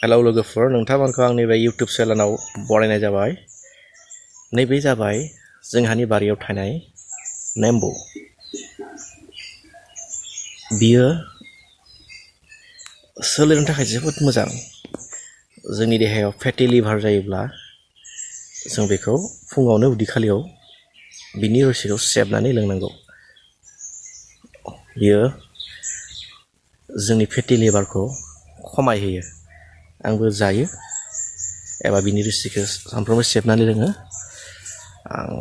Hello लोगोफोर नोंथांमोनखौ आंनि बे YouTube चेनेलाव बरायनाय जाबाय। नैबे जाबाय जोंहानि बारियाव थानाय nembw। बियो सोलेरनि थाखाय जोबोद मोजां। जोंनि देहायाव फेटि लिभार जायोब्ला जों बेखौ फुङावनो उदै खालियाव बिनि रोसिखौ सेबनानै लोंनांगौ। बियो जोंनि फेटि लिभारखौ खमायहोयो। आंबो जायो एबा बिनि रोसिखौ सानफ्रोमबो सेबनानै लोङो। आं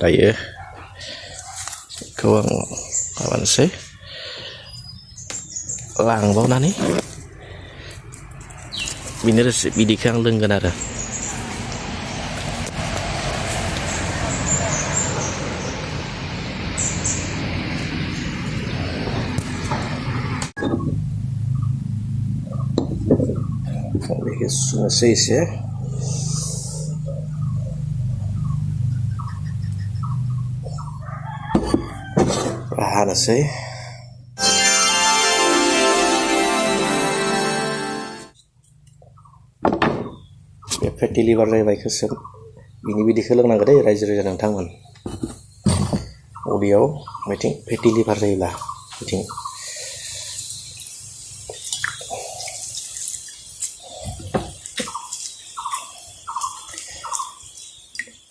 दायो बेखौ आं माबानोसै लांबावनानै बिनि रोसि बिदैखौ आं लोंगोन आरो। बेखौ सुनोसै एसे। हानोसै। बे फेटि लिभार जायोबा बेखौ बिनि बिदैखौ लोंनांगौ दै रायजो राजा नोंथांमोन। उदैयाव बिथिं फेटि लिभार जायोब्ला बिथिं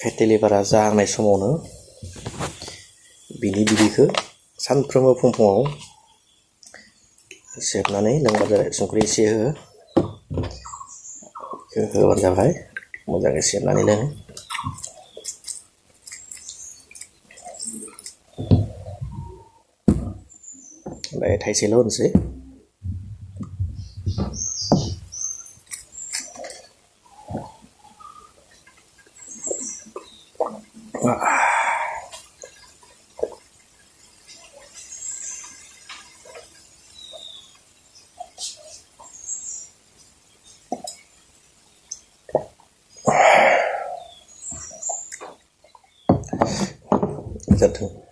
फेटि लिभारा जानाय समावनो बिनि बिदैखौ सानफ्रोमबो फुङाव सेबनानै लोंबानो जाबाय। संख्रि एसे होबानो जाबाय। मोजाङै सेबनानै लों। ओमफ्राय थाइसेल' होनोसै। जाथों।